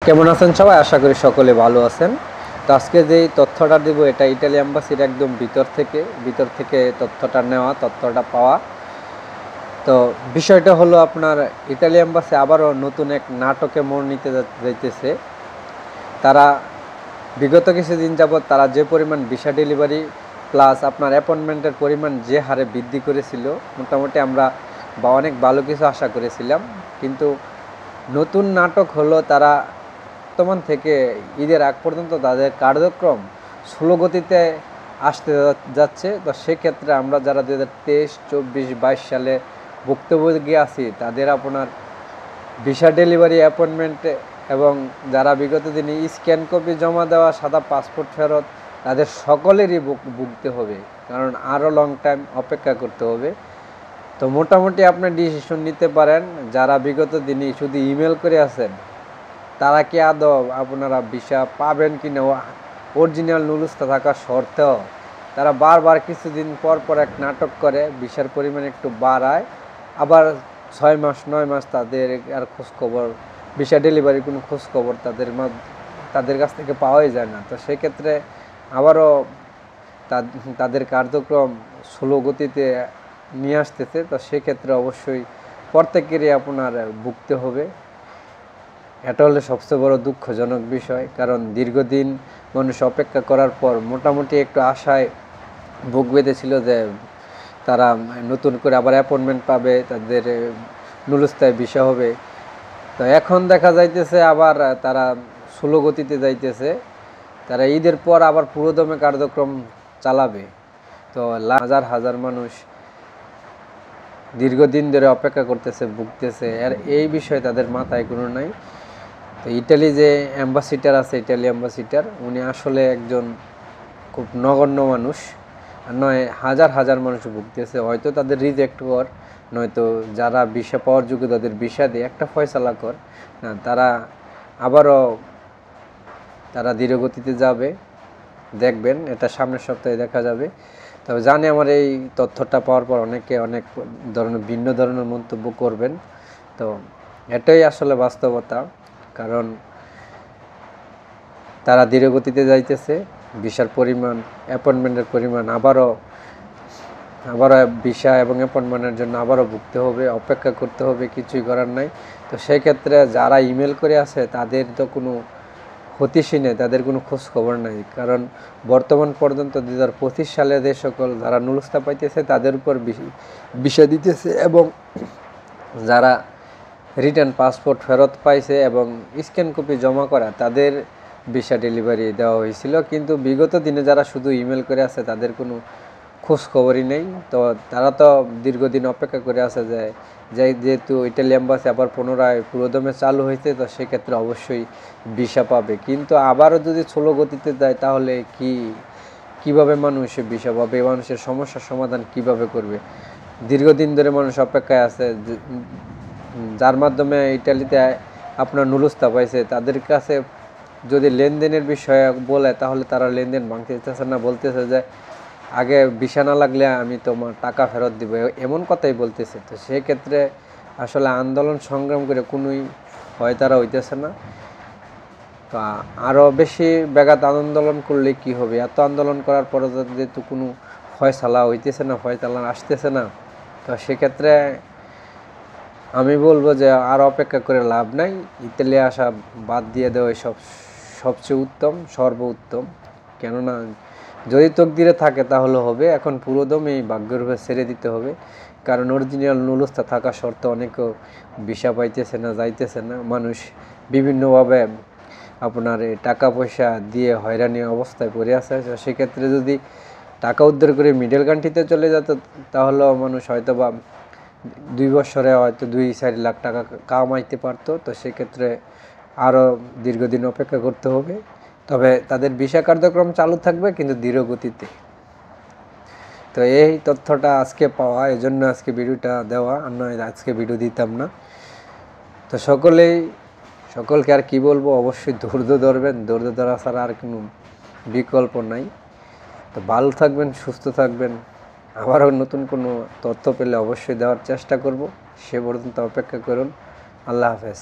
কেমন আছেন সবাই? আশা করি সকলে ভালো আছেন। তো আজকে যেই তথ্যটা দিব এটা ইতালি এম্বাসির একদম ভিতর থেকে তথ্যটা নেওয়া, তথ্যটা পাওয়া। তো বিষয়টা হলো আপনার ইতালি এম্বাসি আবারও নতুন এক নাটকে মোড় নিতে যাইতেছে। তারা বিগত কিছুদিন যাবৎ তারা যে পরিমাণ ভিসা ডেলিভারি প্লাস আপনার অ্যাপয়েন্টমেন্টের পরিমাণ যে হারে বৃদ্ধি করেছিল, মোটামুটি আমরা অনেক ভালো কিছু আশা করেছিলাম। কিন্তু নতুন নাটক হলো তারা বর্তমান থেকে ঈদের আগ পর্যন্ত তাদের কার্যক্রম স্লো গতিতে আসতে যাচ্ছে। তো সেক্ষেত্রে আমরা যারা 2023, 24, 22 সালে ভুক্তভোগী আছি তাদের আপনার ভিসা ডেলিভারি অ্যাপয়েন্টমেন্ট এবং যারা বিগত দিনে স্ক্যান কপি জমা দেওয়া সাদা পাসপোর্ট ফেরত তাদের সকলেরই ভুগতে হবে, কারণ আরও লং টাইম অপেক্ষা করতে হবে। তো মোটামুটি আপনি ডিসিশন নিতে পারেন যারা বিগত দিনে শুধু ইমেল করে আছেন তারা কি আদৌ আপনারা ভিসা পাবেন কি না, অরিজিনাল নুলুস্তা থাকা সত্ত্বেও তারা বারবার কিছুদিন পর পর এক নাটক করে ভিসার পরিমাণ একটু বাড়ায়, আবার 6 মাস 9 মাস তাদের আর খোঁজখবর ভিসা ডেলিভারির কোনো খোঁজখবর তাদের কাছ থেকে পাওয়াই যায় না। তো সেক্ষেত্রে আবারও তাদের কার্যক্রম স্লো গতিতে নিয়ে আসতেছে। তো সেক্ষেত্রে অবশ্যই প্রত্যেকেরই আপনার ভুগতে হবে। এটা হলো সবচেয়ে বড় দুঃখজনক বিষয়, কারণ দীর্ঘদিন মানুষ অপেক্ষা করার পর মোটামুটি একটু আশায় বুক বেঁধেছিল যে তারা নতুন করে আবার অ্যাপয়েন্টমেন্ট পাবে, তাদের নুলুস্তায় ভিসা হবে। তো এখন দেখা যাইতেছে আবার তারা স্লো গতিতে যাইতেছে। তারা ঈদের পর আবার পুরোদমে কার্যক্রম চালাবে। তো হাজার হাজার মানুষ দীর্ঘদিন ধরে অপেক্ষা করতেছে, ভুগতেছে, আর এই বিষয়ে তাদের মাথায় কোনো নাই। তো ইটালি যে অ্যাম্বাসিডার আছে, ইটালি অ্যাম্বাসিডার উনি আসলে একজন খুব নগণ্য মানুষ, আর নয় হাজার হাজার মানুষ ভুগতেছে। হয়তো তাদের রিজেক্ট কর, নয়তো যারা ভিসা পাওয়ার যোগ্য তাদের ভিসা দিয়ে একটা ফয়সালা কর না, তারা ধীরগতিতে যাবে। দেখবেন এটা সামনের সপ্তাহে দেখা যাবে। তবে জানি আমার এই তথ্যটা পাওয়ার পর অনেকে অনেক ধরনের ভিন্ন ধরনের মন্তব্য করবেন। তো এটাই আসলে বাস্তবতা, কারণ তারা ধীরগতিতে যাইতেছে। ভিসার পরিমাণ, অ্যাপয়েন্টমেন্টের পরিমাণ আবারও ভিসা এবং অ্যাপয়েন্টমেন্টের জন্য আবারও ভুগতে হবে, অপেক্ষা করতে হবে, কিছুই করার নাই। তো সেই ক্ষেত্রে যারা ইমেল করে আছে তাদের তো কোনো হতিশই নেই, তাদের কোনো খোঁজ খবর নাই। কারণ বর্তমান পর্যন্ত 2025 সালে যে সকল যারা নুলুস্তা পাইতেছে তাদের উপর ভিসা দিতেছে, এবং যারা রিটার্ন পাসপোর্ট ফেরত পাইছে এবং স্ক্যান কপি জমা করা তাদের ভিসা ডেলিভারি দেওয়া হয়েছিল। কিন্তু বিগত দিনে যারা শুধু ইমেল করে আছে তাদের কোনো খোঁজ খবরই নেই। তো তারা তো দীর্ঘদিন অপেক্ষা করে আছে যেহেতু ইটালি এম্বাসি আবার পুনরায় পুরোদমে চালু হয়েছে, তো সেক্ষেত্রে অবশ্যই ভিসা পাবে। কিন্তু আবারও যদি স্লো গতিতে যায় তাহলে কীভাবে মানুষ ভিসা পাবে, মানুষের সমস্যার সমাধান কিভাবে করবে? দীর্ঘদিন ধরে মানুষ অপেক্ষায় আছে, যার মাধ্যমে ইটালিতে আপনার নুলুস্তা পাইছে তাদের কাছে যদি লেনদেনের বিষয়ে বলে তাহলে তারা লেনদেন ভাঙতে চাচ্ছে না, বলতেছে যে আগে ভিসা না লাগলে আমি তোমার টাকা ফেরত দিব, এমন কথাই বলতেছে। তো সেক্ষেত্রে আসলে আন্দোলন সংগ্রাম করে কোনোই তারা হইতেছে না। তো আরও বেশি ব্যাঘাত আন্দোলন করলে কি হবে? এত আন্দোলন করার পরে যেহেতু কোনো ফয়সালা হইতেছে না, ফয়সালা আসতেছে না, তো সেক্ষেত্রে আমি বলবো যে আর অপেক্ষা করে লাভ নাই। ইতালি আসা বাদ দিয়ে দেওয়া সবচেয়ে উত্তম, সর্বোত্তম। কেননা যদি তকদিরে থাকে তাহলে হবে, এখন পুরোদম এই ভাগ্যের উপরে ছেড়ে দিতে হবে। কারণ অরিজিনাল নুলুস্তা থাকা সত্ত্বেও অনেকেও ভিসা পাইতেছে না, যাইতেছে না। মানুষ বিভিন্নভাবে আপনার টাকা পয়সা দিয়ে হয়রানি অবস্থায় পড়ে আছে। সেক্ষেত্রে যদি টাকা উদ্ধার করে মিডল কান্ট্রিতে চলে যেত তাহলেও মানুষ হয়তো বা 2 বছরে হয়তো 2-4 লাখ টাকা কামাইতে পারতো। তো সেক্ষেত্রে আরও দীর্ঘদিন অপেক্ষা করতে হবে। তবে তাদের ভিসা কার্যক্রম চালু থাকবে, কিন্তু ধীর গতিতে। তো এই তথ্যটা আজকে পাওয়া, এজন্য আজকে ভিডিওটা দেওয়া, আর নয় আজকে ভিডিও দিতাম না। তো সকলকে আর কি বলবো, অবশ্যই ধৈর্য ধরবেন, ধৈর্য ধরা ছাড়া আর কোনো বিকল্প নাই। তো ভালো থাকবেন, সুস্থ থাকবেন। আবারও নতুন কোনো তথ্য পেলে অবশ্যই দেওয়ার চেষ্টা করব। সে পর্যন্ত অপেক্ষা করুন। আল্লাহ হাফেজ।